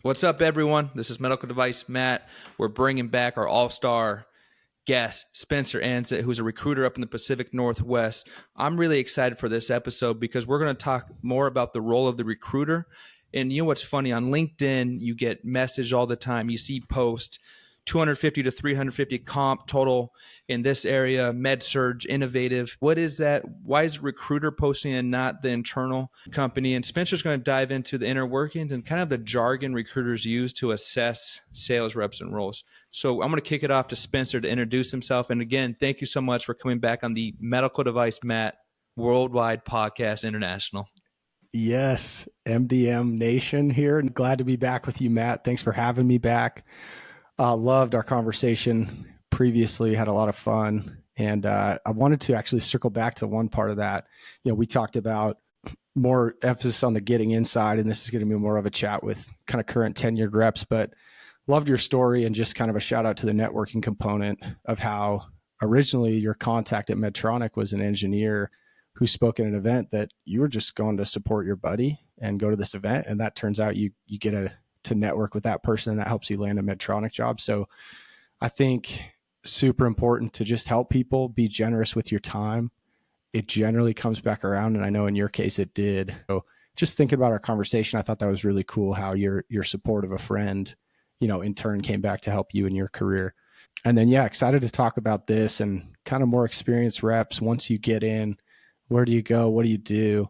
What's up, everyone? This is Medical Device Matt. We're bringing back our all-star guest, Spencer Ansett, who's a recruiter up in the Pacific Northwest. I'm really excited for this episode because we're going to talk more about the role of the recruiter. And you know what's funny? On LinkedIn, you get message all the time. You see posts, 250 to 350 comp total in this area, med surge, innovative. What is that? Why is recruiter posting and not the internal company? And Spencer's going to dive into the inner workings and kind of the jargon recruiters use to assess sales reps and roles. So I'm going to kick it off to Spencer to introduce himself. And again, thank you so much for coming back on the Medical Device Matt Worldwide Podcast International. Yes, MDM Nation here. And glad to be back with you, Matt. Thanks for having me back. Loved our conversation previously, had a lot of fun. And I wanted to actually circle back to one part of that. You know, we talked about more emphasis on the getting inside, and this is going to be more of a chat with kind of current tenured reps, but loved your story and just kind of a shout out to the networking component of how originally your contact at Medtronic was an engineer who spoke at an event that you were just going to support your buddy and go to this event. And that turns out you get to network with that person, and that helps you land a Medtronic job. So I think super important to just help people, be generous with your time. It generally comes back around. And I know in your case it did. So just thinking about our conversation, I thought that was really cool how your support of a friend, you know, in turn came back to help you in your career. And then, yeah, excited to talk about this and kind of more experienced reps. Once you get in, where do you go? What do you do?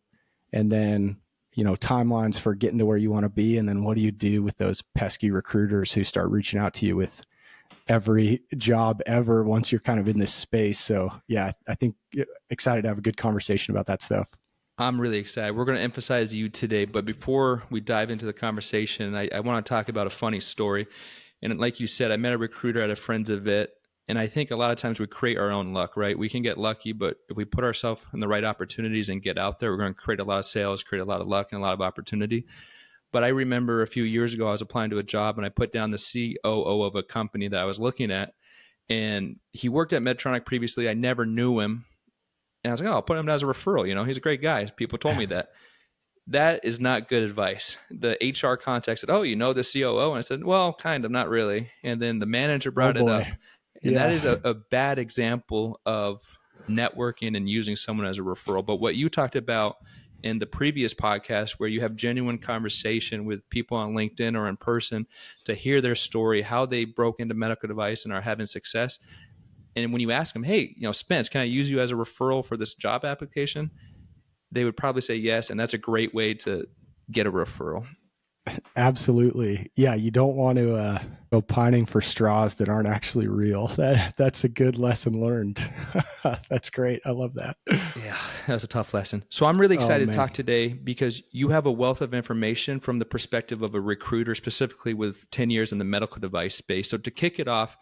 And then, you know, timelines for getting to where you want to be. And then what do you do with those pesky recruiters who start reaching out to you with every job ever once you're kind of in this space? So yeah, I think excited to have a good conversation about that stuff. I'm really excited. We're going to emphasize you today, but before we dive into the conversation, I want to talk about a funny story. And like you said, I met a recruiter at a friend's event, and I think a lot of times we create our own luck, right? We can get lucky, but if we put ourselves in the right opportunities and get out there, we're going to create a lot of sales, create a lot of luck, and a lot of opportunity. But I remember a few years ago, I was applying to a job, and I put down the COO of a company that I was looking at, and he worked at Medtronic previously. I never knew him. And I was like, oh, I'll put him as a referral. You know, he's a great guy. People told me that. That is not good advice. The HR contact said, oh, you know the COO? And I said, well, kind of, not really. And then the manager brought it up. And that is a bad example of networking and using someone as a referral. But what you talked about in the previous podcast, where you have genuine conversation with people on LinkedIn or in person to hear their story, how they broke into medical device and are having success. And when you ask them, hey, you know, Spence, can I use you as a referral for this job application? They would probably say yes. And that's a great way to get a referral. Absolutely. Yeah. You don't want to go pining for straws that aren't actually real. That's a good lesson learned. That's great. I love that. Yeah, that's a tough lesson. So I'm really excited to talk today because you have a wealth of information from the perspective of a recruiter, specifically with 10 years in the medical device space. So to kick it off,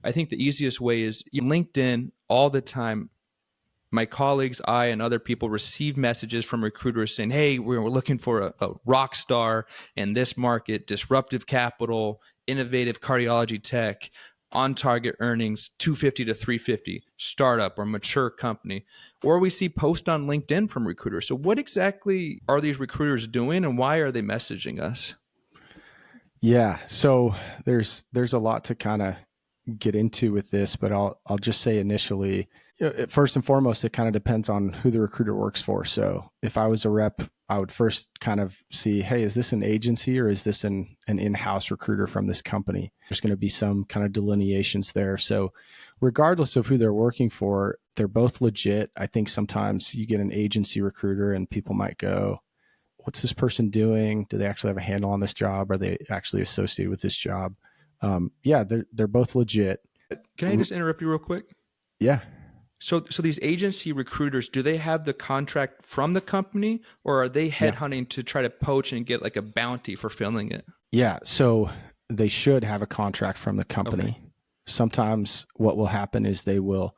I think the easiest way is LinkedIn all the time. My colleagues, I, and other people receive messages from recruiters saying, hey, we're looking for a rock star in this market, disruptive capital, innovative cardiology tech, on target earnings, 250 to 350, startup or mature company. Or we see posts on LinkedIn from recruiters. So what exactly are these recruiters doing and why are they messaging us? Yeah. So there's a lot to kind of get into with this, but I'll just say initially, first and foremost, it kind of depends on who the recruiter works for. So if I was a rep, I would first kind of see, hey, is this an agency or is this an in-house recruiter from this company? There's going to be some kind of delineations there. So regardless of who they're working for, they're both legit. I think sometimes you get an agency recruiter and people might go, what's this person doing? Do they actually have a handle on this job? Are they actually associated with this job? Yeah, they're both legit. Can I just interrupt you real quick? Yeah. So these agency recruiters, do they have the contract from the company or are they headhunting to try to poach and get like a bounty for filling it? Yeah. So they should have a contract from the company. Okay. Sometimes what will happen is they will,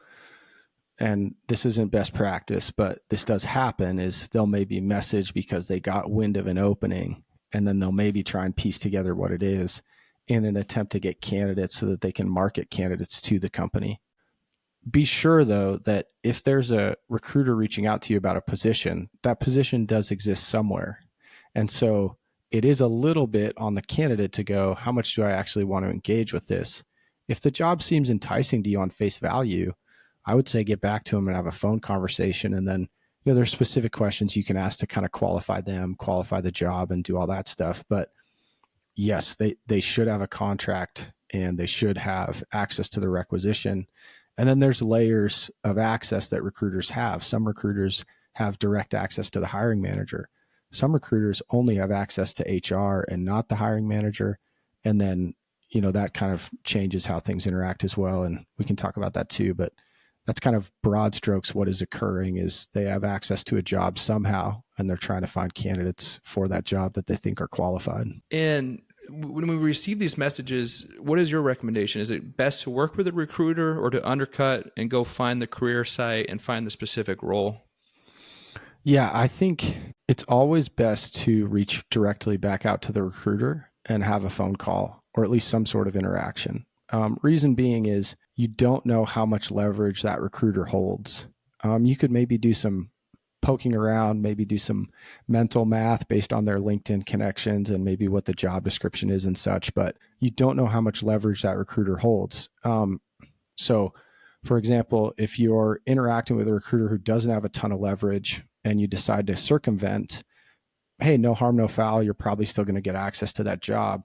and this isn't best practice, but this does happen, is they'll maybe message because they got wind of an opening and then they'll maybe try and piece together what it is in an attempt to get candidates so that they can market candidates to the company. Be sure, though, that if there's a recruiter reaching out to you about a position, that position does exist somewhere. And so it is a little bit on the candidate to go, how much do I actually want to engage with this? If the job seems enticing to you on face value, I would say get back to them and have a phone conversation. And then, there's specific questions you can ask to kind of qualify them, qualify the job, and do all that stuff. But yes, they should have a contract and they should have access to the requisition. And then there's layers of access that recruiters have. Some recruiters have direct access to the hiring manager. Some recruiters only have access to HR and not the hiring manager. And then, that kind of changes how things interact as well. And we can talk about that too. But that's kind of broad strokes. What is occurring is they have access to a job somehow, and they're trying to find candidates for that job that they think are qualified. And when we receive these messages, what is your recommendation? Is it best to work with a recruiter or to undercut and go find the career site and find the specific role? Yeah, I think it's always best to reach directly back out to the recruiter and have a phone call or at least some sort of interaction. Reason being is you don't know how much leverage that recruiter holds. You could maybe do some poking around, maybe do some mental math based on their LinkedIn connections and maybe what the job description is and such, but you don't know how much leverage that recruiter holds. So, for example, if you're interacting with a recruiter who doesn't have a ton of leverage and you decide to circumvent, hey, no harm, no foul, you're probably still going to get access to that job.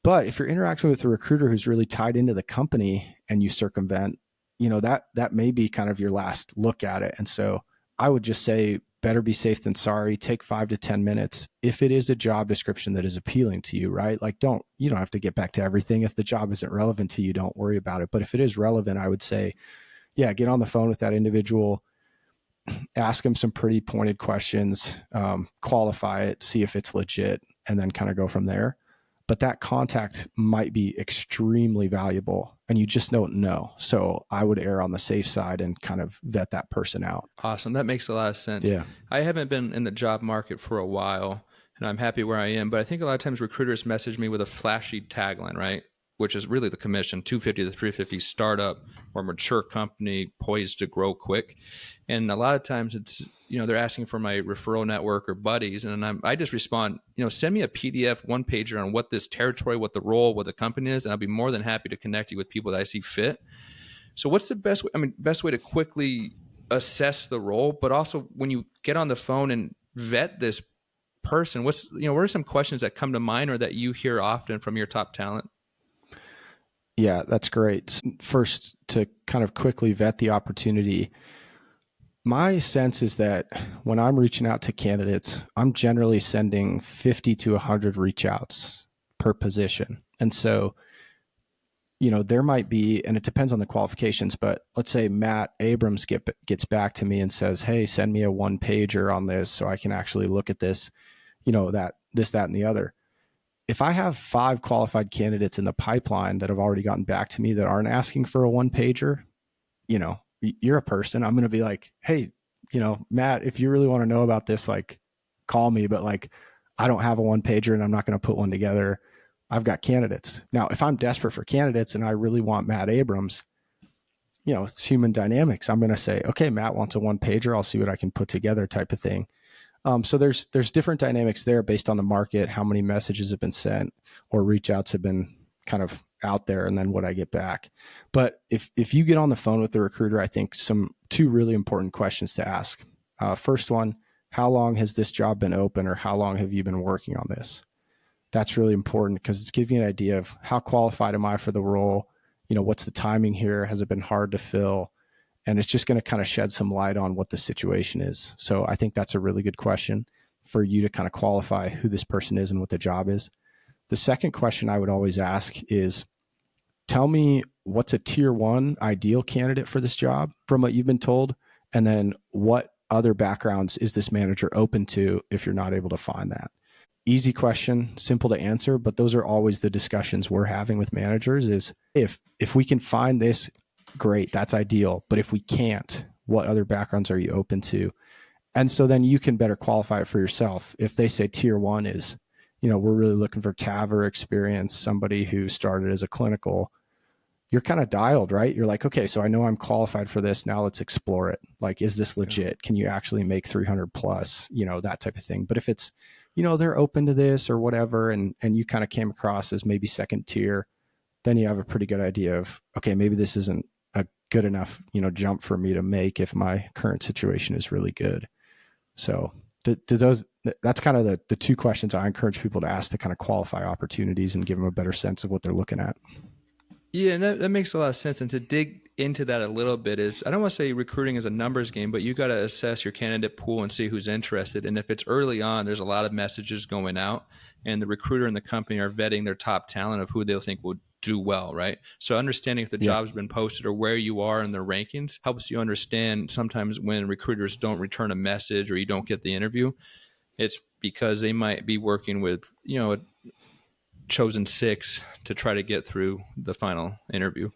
But if you're interacting with a recruiter who's really tied into the company and you circumvent, that may be kind of your last look at it. And so I would just say better be safe than sorry. Take 5 to 10 minutes. If it is a job description that is appealing to you, right? Like you don't have to get back to everything. If the job isn't relevant to you, don't worry about it. But if it is relevant, I would say, yeah, get on the phone with that individual, ask them some pretty pointed questions, qualify it, see if it's legit, and then kind of go from there. But that contact might be extremely valuable and you just don't know. So I would err on the safe side and kind of vet that person out. Awesome. That makes a lot of sense. Yeah. I haven't been in the job market for a while and I'm happy where I am, but I think a lot of times recruiters message me with a flashy tagline, right? Which is really the commission, 250 to 350 startup or mature company poised to grow quick. And a lot of times it's, they're asking for my referral network or buddies. And I just respond, send me a PDF one pager on what this territory, what the role, what the company is. And I'll be more than happy to connect you with people that I see fit. So what's the best way to quickly assess the role, but also when you get on the phone and vet this person, what are some questions that come to mind or that you hear often from your top talent? Yeah, that's great. First, to kind of quickly vet the opportunity, my sense is that when I'm reaching out to candidates, I'm generally sending 50 to 100 reach outs per position. And so, there might be, and it depends on the qualifications, but let's say Matt Abrams gets back to me and says, hey, send me a one pager on this so I can actually look at this, that, and the other. If I have 5 qualified candidates in the pipeline that have already gotten back to me that aren't asking for a one pager, you're a person. I'm going to be like, hey, Matt, if you really want to know about this, like call me, but like, I don't have a one pager and I'm not going to put one together. I've got candidates. Now, if I'm desperate for candidates and I really want Matt Abrams, it's human dynamics. I'm going to say, okay, Matt wants a one pager. I'll see what I can put together type of thing. So there's different dynamics there based on the market, how many messages have been sent or reach outs have been kind of out there, and then what I get back. But if you get on the phone with the recruiter, I think two really important questions to ask. First one, how long has this job been open, or how long have you been working on this? That's really important because it's giving you an idea of how qualified am I for the role? What's the timing here? Has it been hard to fill? And it's just going to kind of shed some light on what the situation is. So I think that's a really good question for you to kind of qualify who this person is and what the job is. The second question I would always ask is, tell me what's a tier 1 ideal candidate for this job from what you've been told, and then what other backgrounds is this manager open to if you're not able to find that. Easy question, simple to answer, but those are always the discussions we're having with managers is if we can find this, great, that's ideal. But if we can't, what other backgrounds are you open to? And so then you can better qualify it for yourself. If they say tier 1 is, we're really looking for TAVR experience, somebody who started as a clinical, you're kind of dialed, right? You're like, okay, so I know I'm qualified for this. Now let's explore it. Like, is this legit? Can you actually make 300 plus, that type of thing. But if it's they're open to this or whatever, and you kind of came across as maybe second tier, then you have a pretty good idea of, okay, maybe this isn't a good enough, jump for me to make if my current situation is really good. So does those, that's kind of the two questions I encourage people to ask to kind of qualify opportunities and give them a better sense of what they're looking at. Yeah, and that makes a lot of sense. And to dig into that a little bit is I don't want to say recruiting is a numbers game, but you got to assess your candidate pool and see who's interested. And if it's early on, there's a lot of messages going out, and the recruiter and the company are vetting their top talent of who they'll think will do well, right? So understanding if the Yeah, job's been posted or where you are in the rankings helps you understand sometimes when recruiters don't return a message or you don't get the interview, it's because they might be working with, a chosen six to try to get through the final interview.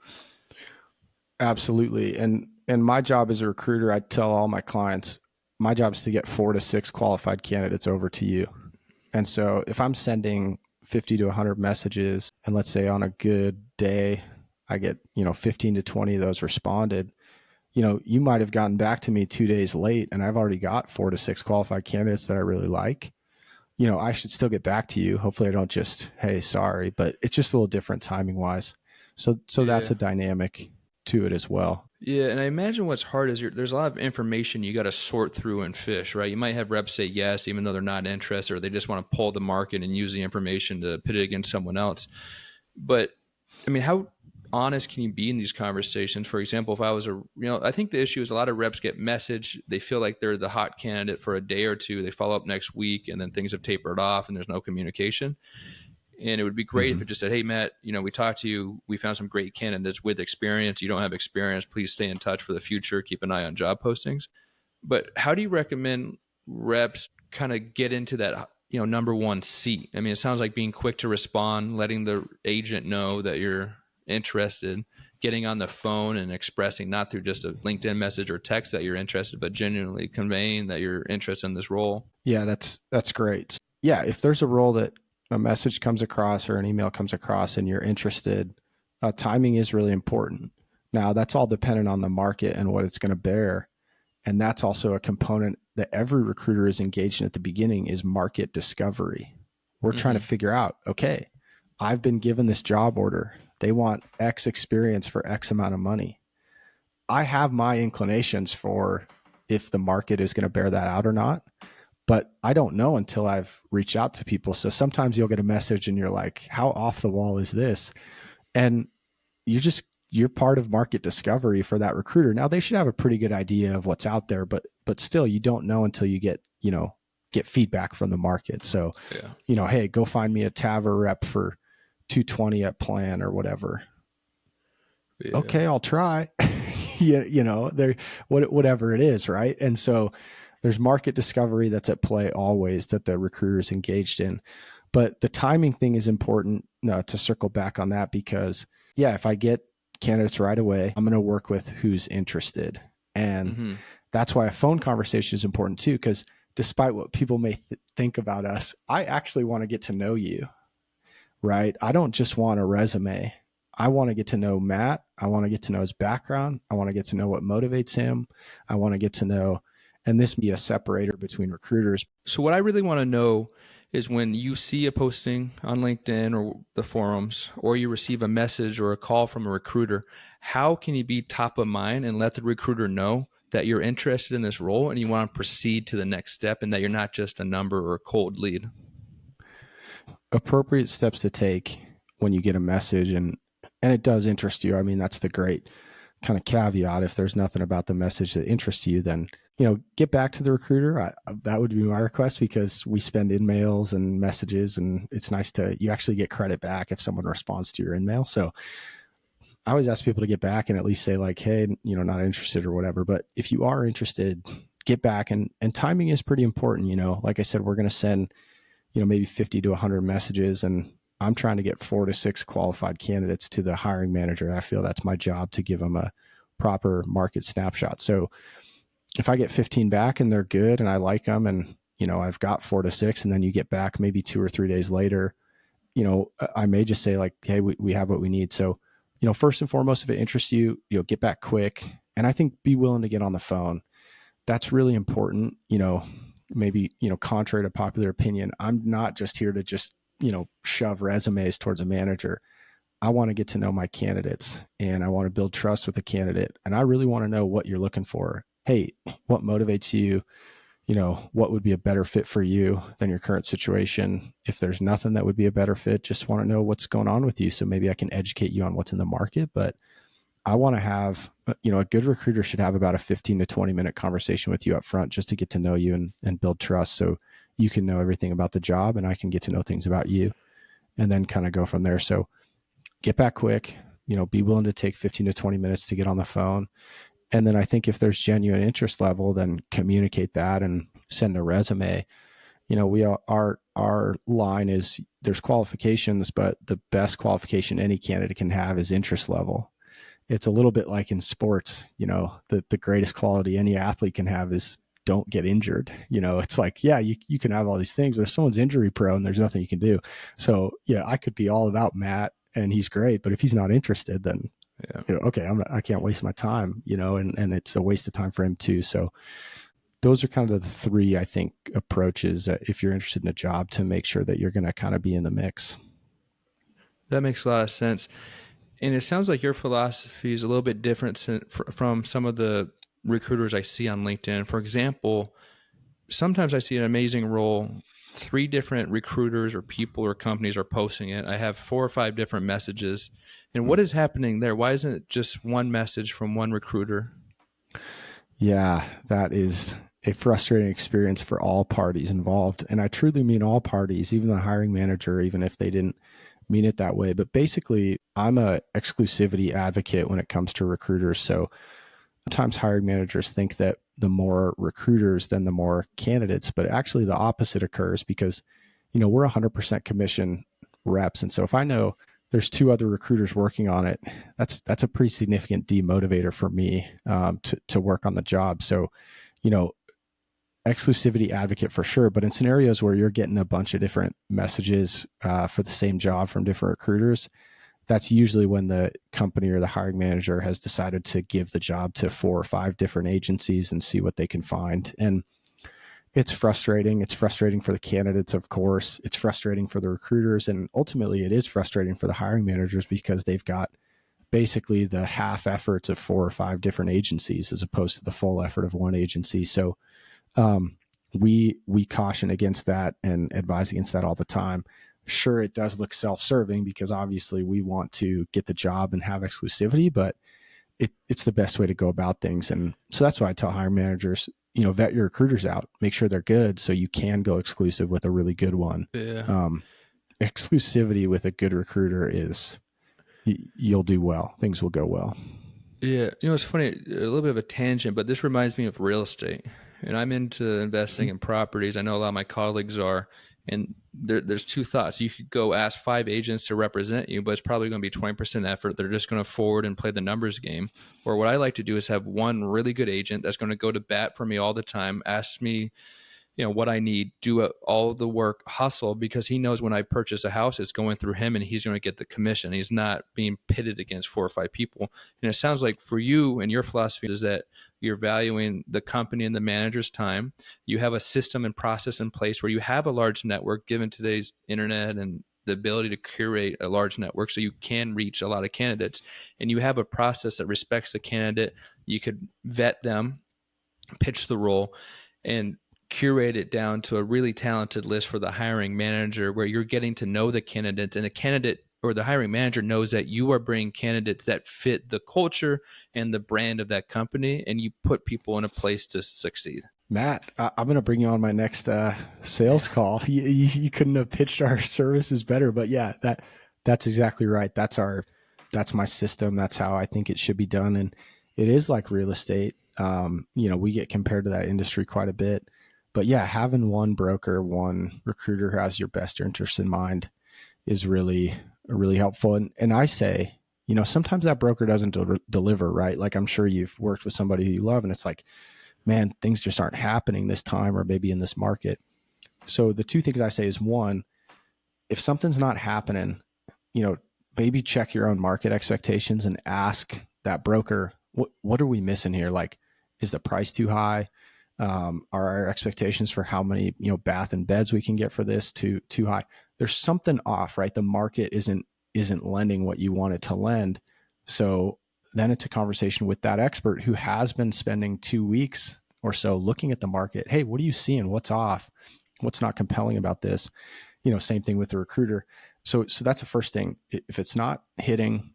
absolutely. And my job as a recruiter, I tell all my clients, my job is to get 4 to 6 qualified candidates over to you. And so if I'm sending 50 to 100 messages, and let's say on a good day, I get, 15 to 20 of those responded, you might have gotten back to me 2 days late and I've already got 4 to 6 qualified candidates that I really like. I should still get back to you. Hopefully I don't just, hey, sorry, but it's just a little different timing wise. So that's Yeah. a dynamic to it as well. Yeah, and I imagine what's hard is there's a lot of information you got to sort through and fish, right? You might have reps say yes, even though they're not interested, or they just want to pull the market and use the information to pit it against someone else. But I mean, how honest can you be in these conversations? For example, if I was I think the issue is a lot of reps get message, they feel like they're the hot candidate for a day or two, they follow up next week, and then things have tapered off, and there's no communication. And it would be great if Mm-hmm. it just said, "Hey, Matt, we talked to you. We found some great candidates with experience. You don't have experience. Please stay in touch for the future. Keep an eye on job postings." But how do you recommend reps kind of get into that, number one seat? I mean, it sounds like being quick to respond, letting the agent know that you're interested, getting on the phone and expressing not through just a LinkedIn message or text that you're interested, but genuinely conveying that you're interested in this role. Yeah, that's great. Yeah, if there's a role that a message comes across or an email comes across and you're interested, timing is really important. Now, that's all dependent on the market and what it's going to bear. And that's also a component that every recruiter is engaged in at the beginning is market discovery. We're trying to Mm-hmm. figure out, okay, I've been given this job order. They want X experience for X amount of money. I have my inclinations for if the market is going to bear that out or not, but I don't know until I've reached out to people. So sometimes you'll get a message and you're like, how off the wall is this? And you're part of market discovery for that recruiter. Now they should have a pretty good idea of what's out there, but still you don't know until you get feedback from the market. So, Yeah. hey, go find me a TAVR rep for 220 at plan or whatever. Yeah. Okay, I'll try. There, whatever it is, right? And so there's market discovery that's at play always that the recruiter is engaged in. But the timing thing is important to circle back on that because, yeah, if I get candidates right away, I'm going to work with who's interested. And Mm-hmm. that's why a phone conversation is important too, because despite what people may think about us, I actually want to get to know you, right? I don't just want a resume. I want to get to know Matt. I want to get to know his background. I want to get to know what motivates him. I want to get to know, and this be a separator between recruiters. So what I really want to know is when you see a posting on LinkedIn or the forums, or you receive a message or a call from a recruiter, how can you be top of mind and let the recruiter know that you're interested in this role and you want to proceed to the next step and that you're not just a number or a cold lead? Appropriate steps to take when you get a message and it does interest you. I mean, that's the great kind of caveat. If there's nothing about the message that interests you, then get back to the recruiter. That would be my request because we spend in mails and messages, and it's nice to you actually get credit back if someone responds to your in mail. So I always ask people to get back and at least say like, hey, not interested or whatever. But if you are interested, get back and timing is pretty important. Like I said, we're going to send maybe 50 to 100 messages, and I'm trying to get 4 to 6 qualified candidates to the hiring manager. I feel that's my job to give them a proper market snapshot. So if I get 15 back and they're good and I like them, and I've got 4 to 6, and then you get back maybe 2 or 3 days later, I may just say like, hey, we have what we need. So first and foremost, if it interests you, get back quick, and I think be willing to get on the phone. That's really important. maybe, contrary to popular opinion, I'm not just here to just, shove resumes towards a manager. I want to get to know my candidates and I want to build trust with the candidate. And I really want to know what you're looking for. Hey, what motivates you? What would be a better fit for you than your current situation? If there's nothing that would be a better fit, just want to know what's going on with you. So maybe I can educate you on what's in the market. But I want to have, a good recruiter should have about a 15 to 20-minute conversation with you up front just to get to know you and build trust so you can know everything about the job and I can get to know things about you and then kind of go from there. So get back quick, be willing to take 15 to 20 minutes to get on the phone. And then I think if there's genuine interest level, then communicate that and send a resume. We are, our line is there's qualifications, but the best qualification any candidate can have is interest level. It's a little bit like in sports, the greatest quality any athlete can have is don't get injured. It's like, yeah, you can have all these things, but if someone's injury prone, there's nothing you can do. So yeah, I could be all about Matt and he's great, but if he's not interested, then Yeah. okay, I can't waste my time, and it's a waste of time for him too. So those are kind of the three, I think, approaches if you're interested in a job to make sure that you're going to kind of be in the mix. That makes a lot of sense. And it sounds like your philosophy is a little bit different from some of the recruiters I see on LinkedIn. For example, sometimes I see an amazing role. 3 different recruiters or people or companies are posting it. I have 4 or 5 different messages. And what is happening there? Why isn't it just one message from one recruiter? Yeah, that is a frustrating experience for all parties involved. And I truly mean all parties, even the hiring manager, even if they didn't mean it that way. But basically, I'm a exclusivity advocate when it comes to recruiters. So sometimes hiring managers think that the more recruiters, then the more candidates, but actually the opposite occurs because, we're 100% commission reps. And so if I know there's 2 other recruiters working on it, that's a pretty significant demotivator for me to work on the job. So, you know, exclusivity advocate for sure, but in scenarios where you're getting a bunch of different messages for the same job from different recruiters, that's usually when the company or the hiring manager has decided to give the job to 4 or 5 different agencies and see what they can find. And it's frustrating. It's frustrating for the candidates, of course. It's frustrating for the recruiters. And ultimately, it is frustrating for the hiring managers because they've got basically the half efforts of 4 or 5 different agencies as opposed to the full effort of one agency. So um, we caution against that and advise against that all the time. Sure, it does look self-serving because obviously we want to get the job and have exclusivity, but it's the best way to go about things. And so that's why I tell hiring managers, vet your recruiters out, make sure they're good so you can go exclusive with a really good one. Yeah. Um, Exclusivity with a good recruiter is you'll do well. Things will go well. Yeah, it's funny, a little bit of a tangent, but this reminds me of real estate. And I'm into investing in properties. I know a lot of my colleagues are. And there's 2 thoughts. You could go ask 5 agents to represent you, but it's probably going to be 20% effort. They're just going to forward and play the numbers game. Or what I like to do is have one really good agent that's going to go to bat for me all the time, ask me what I need, do all the work, hustle, because he knows when I purchase a house, it's going through him and he's going to get the commission. He's not being pitted against 4 or 5 people. And it sounds like for you and your philosophy is that you're valuing the company and the manager's time. You have a system and process in place where you have a large network given today's internet and the ability to curate a large network so you can reach a lot of candidates, and you have a process that respects the candidate. You could vet them, pitch the role, and curate it down to a really talented list for the hiring manager where you're getting to know the candidates, and the candidate or the hiring manager knows that you are bringing candidates that fit the culture and the brand of that company, and you put people in a place to succeed. Matt, I'm going to bring you on my next sales call. You couldn't have pitched our services better, but yeah, that's exactly right. That's my system. That's how I think it should be done. And it is like real estate. We get compared to that industry quite a bit, but yeah, having one broker, one recruiter who has your best interest in mind is really helpful. And I say, sometimes that broker doesn't deliver, right? Like I'm sure you've worked with somebody who you love and it's like, man, things just aren't happening this time or maybe in this market. So the 2 things I say is one, if something's not happening, you know, maybe check your own market expectations and ask that broker, what are we missing here? Like, is the price too high? Are our expectations for how many, bath and beds we can get for this too high? There's something off, right? The market isn't lending what you want it to lend. So then it's a conversation with that expert who has been spending 2 weeks or so looking at the market. Hey, what are you seeing? What's off? What's not compelling about this? Same thing with the recruiter. So that's the first thing. If it's not hitting,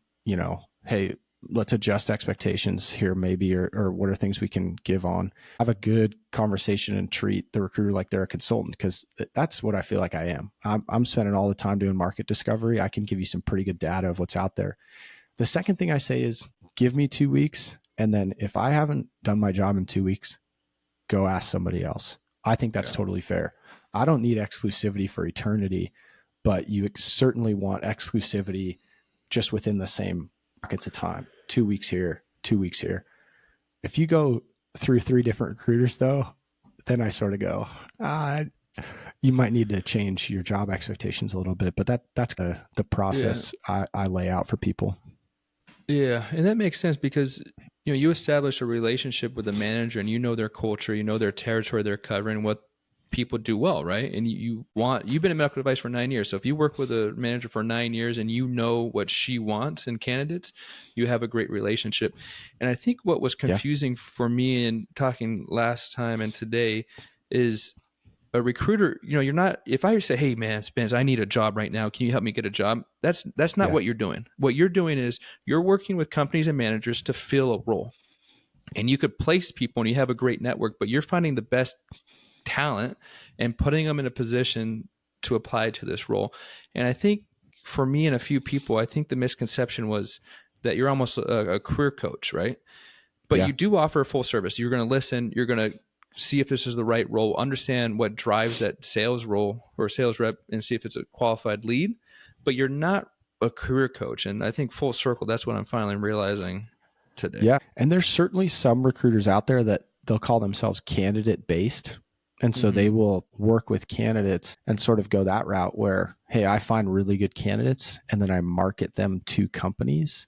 hey, let's adjust expectations here maybe, or what are things we can give on. Have a good conversation and treat the recruiter like they're a consultant, because that's what I feel like I am. I'm spending all the time doing market discovery. I can give you some pretty good data of what's out there. The second thing I say is give me 2 weeks. And then if I haven't done my job in 2 weeks, go ask somebody else. I think that's Yeah. totally fair. I don't need exclusivity for eternity, but you certainly want exclusivity just within the same pockets of time. 2 weeks here, 2 weeks here. If you go through 3 different recruiters, though, then I sort of go, you might need to change your job expectations a little bit. But that's the Yeah. process I lay out for people. Yeah, and that makes sense because you establish a relationship with a manager and you know their culture, you know their territory they're covering, what people do well, right? And you've been in medical device for 9 years. So if you work with a manager for 9 years and you know what she wants in candidates, you have a great relationship. And I think what was Yeah. confusing for me in talking last time and today is a recruiter, you're not, if I say, hey man, Spence, I need a job right now, can you help me get a job? That's not Yeah. what you're doing. What you're doing is you're working with companies and managers to fill a role. And you could place people and you have a great network, but you're finding the best talent and putting them in a position to apply to this role. And I think for me and a few people, I think the misconception was that you're almost a career coach, right? But Yeah. you do offer a full service. You're going to listen, you're going to see if this is the right role, understand what drives that sales role or sales rep, and see if it's a qualified lead. But you're not a career coach. And I think full circle, that's what I'm finally realizing today. Yeah. And there's certainly some recruiters out there that they'll call themselves candidate based. And so they Mm-hmm. will work with candidates and sort of go that route where, hey, I find really good candidates and then I market them to companies.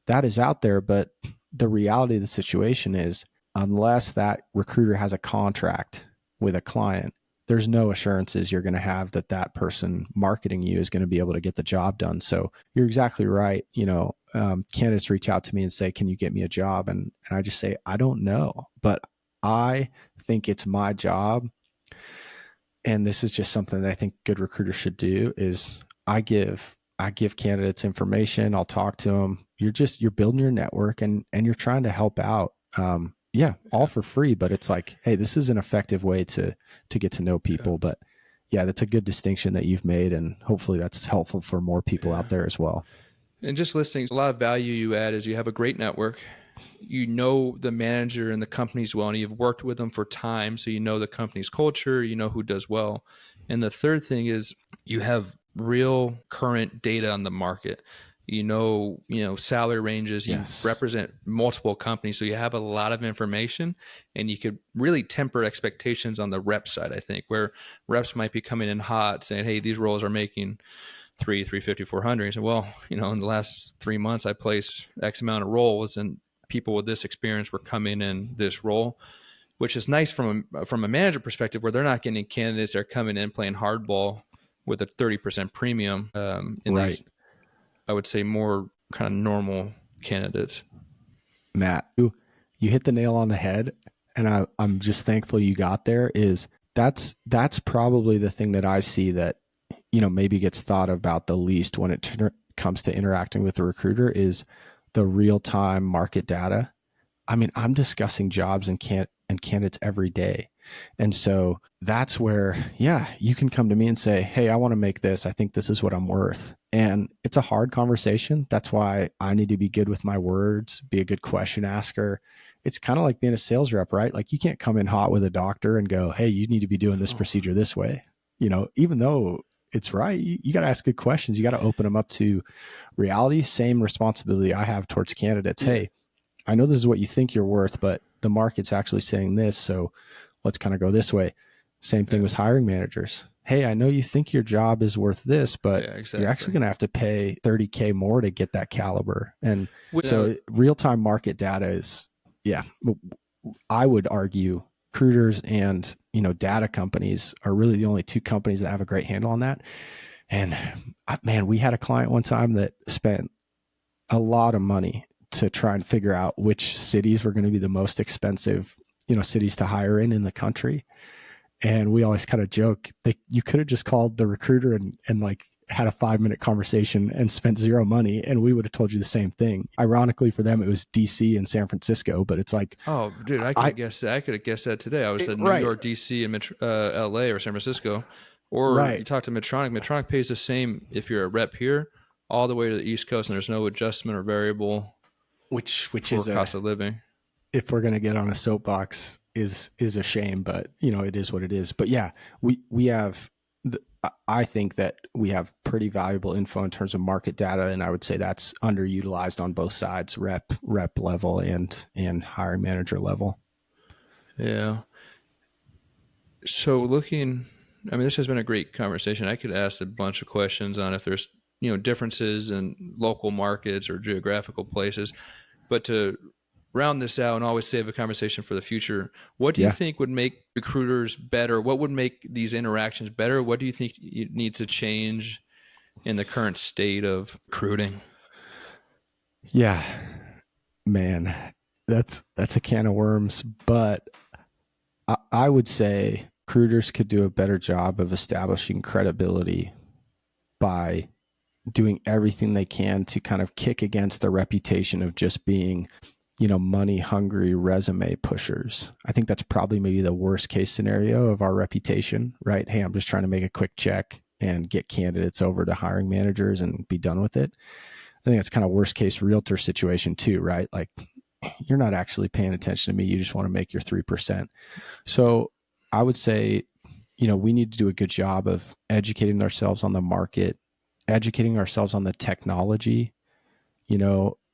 That is out there. But the reality of the situation is, unless that recruiter has a contract with a client, there's no assurances you're going to have that that person marketing you is going to be able to get the job done. So you're exactly right. Candidates reach out to me and say, can you get me a job? And I just say, I don't know, but I think it's my job. And this is just something that I think good recruiters should do is I give candidates information. I'll talk to them. You're building your network and you're trying to help out. Yeah, all Yeah. for free, but it's like, hey, this is an effective way to get to know Yeah. people. But yeah, that's a good distinction that you've made, and hopefully that's helpful for more people Yeah. out there as well. And just listening, a lot of value you add is you have a great network. You know the manager and the companies well, and you've worked with them for time. So you know the company's culture, you know who does well. And the third thing is you have real current data on the market. Salary ranges, you Yes. represent multiple companies. So you have a lot of information and you could really temper expectations on the rep side, I think, where reps might be coming in hot saying, hey, these roles are making 350, 400. So, well, in the last 3 months, I placed X amount of roles, and people with this experience were coming in this role, which is nice from a manager perspective, where they're not getting candidates that are coming in playing hardball with a 30% premium in Right. these, I would say, more kind of normal candidates. Matt, you hit the nail on the head, and I'm just thankful you got there. That's probably the thing that I see that maybe gets thought about the least when it comes to interacting with a recruiter is the real time market data. I mean, I'm discussing jobs and candidates every day. And so that's where, yeah, you can come to me and say, hey, I want to make this. I think this is what I'm worth. And it's a hard conversation. That's why I need to be good with my words, be a good question asker. It's kind of like being a sales rep, right? Like you can't come in hot with a doctor and go, hey, you need to be doing this Oh, procedure this way. Even though it's right, you got to ask good questions. You got to open them up to reality. Same responsibility I have towards candidates. yeah. Hey, I know this is what you think you're worth, but the market's actually saying this. So let's kind of go this way. Same thing Yeah. with hiring managers. Hey, I know you think your job is worth this, but Yeah, you're actually exactly. going to have to pay 30K more to get that caliber. And Now, so real time market data is, yeah, I would argue. recruiters and, data companies are really the only two companies that have a great handle on that. And man, we had a client one time that spent a lot of money to try and figure out which cities were going to be the most expensive, cities to hire in the country. And we always kind of joke that you could have just called the recruiter and like had a 5-minute conversation and spent zero money, and we would have told you the same thing. Ironically for them, it was DC and San Francisco, but it's like, Oh, dude, I could have guessed that. I could have guessed that today. I was in New right, York, DC, and LA or San Francisco. Or you right. talk to Medtronic. Medtronic pays the same if you're a rep here, all the way to the East Coast, and there's no adjustment or variable Which for is cost of living. if we're going to get on a soapbox, is a shame, but it is what it is. But yeah, we have I think that we have pretty valuable info in terms of market data, and I would say that's underutilized on both sides, rep level and hiring manager level. Yeah. So this has been a great conversation. I could ask a bunch of questions on if there's differences in local markets or geographical places, but to round this out and always save a conversation for the future, what do you Yeah. think would make recruiters better? What would make these interactions better? What do you think needs to change in the current state of recruiting? Yeah, man, that's a can of worms, but I would say recruiters could do a better job of establishing credibility by doing everything they can to kind of kick against the reputation of just being, money hungry resume pushers. I think that's probably maybe the worst case scenario of our reputation, right? Hey, I'm just trying to make a quick check and get candidates over to hiring managers and be done with it. I think that's kind of worst case realtor situation too, right? Like, you're not actually paying attention to me. You just want to make your 3%. So I would say, we need to do a good job of educating ourselves on the market, educating ourselves on the technology,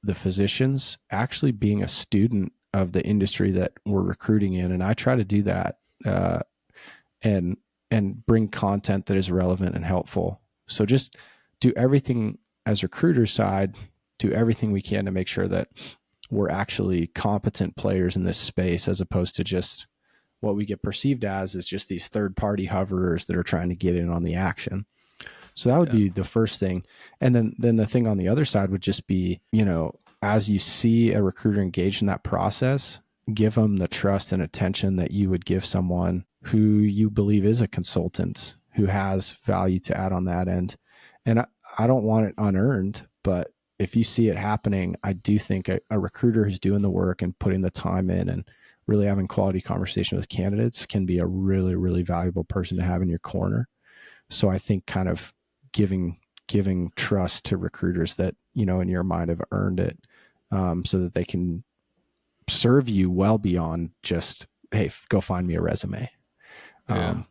the physicians, actually being a student of the industry that we're recruiting in. And I try to do that, and bring content that is relevant and helpful. So just do everything as recruiters side, do everything we can to make sure that we're actually competent players in this space, as opposed to just what we get perceived as is just these third party hoverers that are trying to get in on the action. So that would be the first thing. And then the thing on the other side would just be, as you see a recruiter engaged in that process, give them the trust and attention that you would give someone who you believe is a consultant who has value to add on that end. And I don't want it unearned, but if you see it happening, I do think a recruiter who's doing the work and putting the time in and really having quality conversation with candidates can be a really, really valuable person to have in your corner. So I think kind of giving trust to recruiters that, in your mind have earned it, so that they can serve you well beyond just, hey, go find me a resume. Yeah.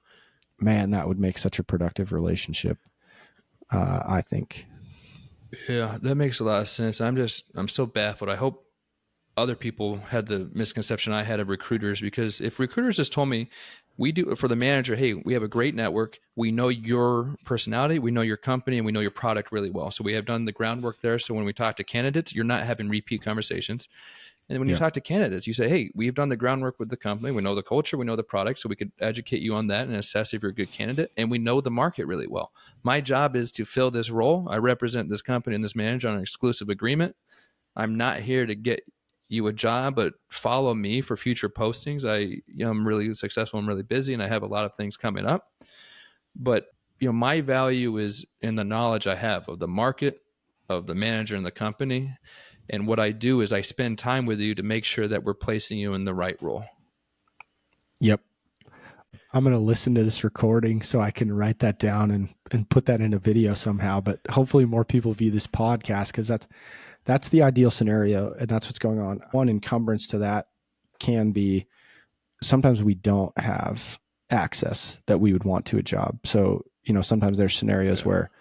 Man, that would make such a productive relationship, I think. Yeah, that makes a lot of sense. I'm so baffled. I hope other people had the misconception I had of recruiters, because if recruiters just told me, we do for the manager, hey, we have a great network, we know your personality, we know your company, and we know your product really well, so we have done the groundwork there, so when we talk to candidates, you're not having repeat conversations. And when you Yeah. talk to candidates, you say, hey, we've done the groundwork with the company, we know the culture, we know the product, so we could educate you on that and assess if you're a good candidate, and we know the market really well. My job is to fill this role. I represent this company and this manager on an exclusive agreement. I'm not here to get you a job, but follow me for future postings. I'm really successful. I'm really busy, and I have a lot of things coming up. But my value is in the knowledge I have of the market, of the manager and the company. And what I do is I spend time with you to make sure that we're placing you in the right role. Yep. I'm going to listen to this recording so I can write that down and put that in a video somehow. But hopefully more people view this podcast, because that's the ideal scenario, and that's what's going on. One encumbrance to that can be sometimes we don't have access that we would want to a job. So, sometimes there's scenarios where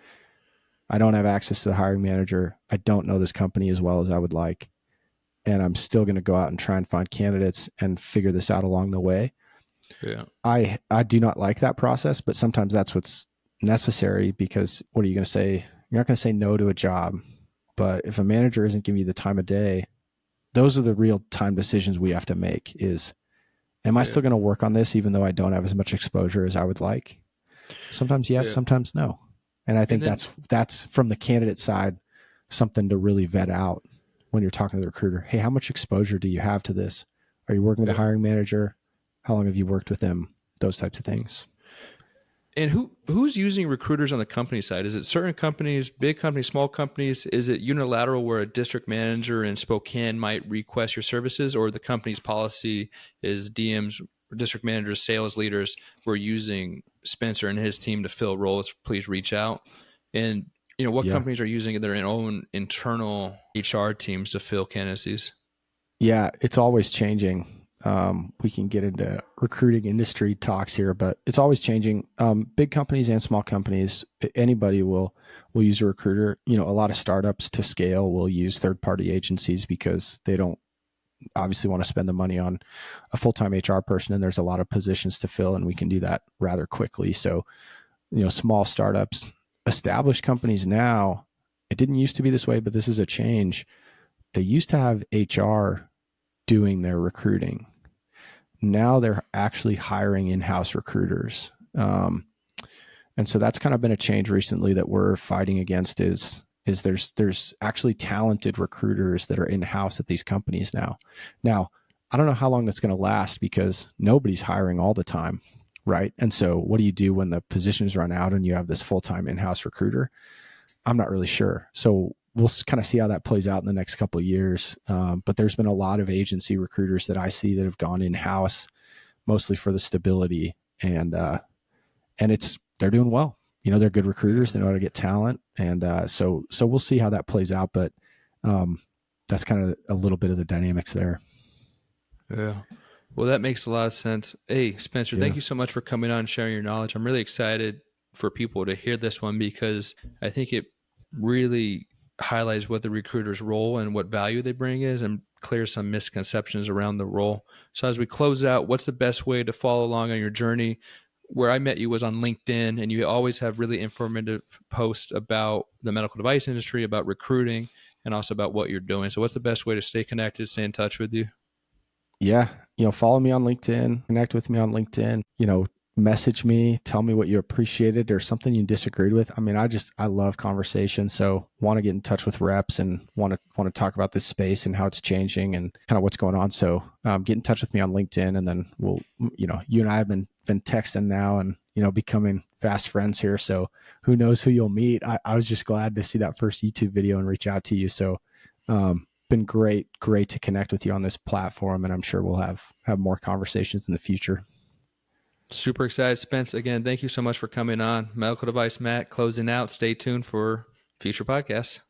I don't have access to the hiring manager. I don't know this company as well as I would like, and I'm still going to go out and try and find candidates and figure this out along the way. Yeah. I do not like that process, but sometimes that's what's necessary, because what are you going to say? You're not going to say no to a job. But if a manager isn't giving you the time of day, those are the real time decisions we have to make is, Am I Yeah. still going to work on this even though I don't have as much exposure as I would like? Sometimes yes, Yeah. sometimes no. And I And think then, that's from the candidate side something to really vet out when you're talking to the recruiter. Hey, how much exposure do you have to this? Are you working with a yeah. hiring manager? How long have you worked with them? Those types of things. And who's using recruiters on the company side? Is it certain companies, big companies, small companies? Is it unilateral where a district manager in Spokane might request your services, or the company's policy is DMs, district managers, sales leaders, we're using Spencer and his team to fill roles. Please reach out. And what Yeah. companies are using their own internal HR teams to fill candidacies? Yeah, it's always changing. We can get into recruiting industry talks here, but it's always changing. Big companies and small companies, anybody will use a recruiter. You know, a lot of startups to scale will use third party agencies because they don't obviously want to spend the money on a full time HR person, and there's a lot of positions to fill, and we can do that rather quickly. So, small startups, established companies now. It didn't used to be this way, but this is a change. They used to have HR doing their recruiting. Now they're actually hiring in-house recruiters. And so that's kind of been a change recently that we're fighting against is there's actually talented recruiters that are in-house at these companies now. Now, I don't know how long that's going to last because nobody's hiring all the time, right? And so what do you do when the positions run out and you have this full-time in-house recruiter? I'm not really sure. So we'll kind of see how that plays out in the next couple of years. But there's been a lot of agency recruiters that I see that have gone in house, mostly for the stability, and they're doing well. They're good Yeah. recruiters. They know how to get talent, and so we'll see how that plays out. But um, that's kind of a little bit of the dynamics there. Yeah. Well, that makes a lot of sense. Hey, Spencer, thank Yeah, you so much for coming on and sharing your knowledge. I'm really excited for people to hear this one because I think it really highlights what the recruiter's role and what value they bring is and clears some misconceptions around the role. So, as we close out, what's the best way to follow along on your journey? Where I met you was on LinkedIn, and you always have really informative posts about the medical device industry, about recruiting, and also about what you're doing. So, what's the best way to stay connected, stay in touch with you? yeah. Follow me on LinkedIn, connect with me on LinkedIn. Message me, tell me what you appreciated or something you disagreed with. I mean, I love conversation, so want to get in touch with reps and want to talk about this space and how it's changing and kind of what's going on. So get in touch with me on LinkedIn, and then you and I have been texting now, and becoming fast friends here. So who knows who you'll meet? I was just glad to see that first YouTube video and reach out to you. So been great to connect with you on this platform, and I'm sure we'll have more conversations in the future. Super excited. Spence, again, thank you so much for coming on. Medical Device Matt closing out. Stay tuned for future podcasts.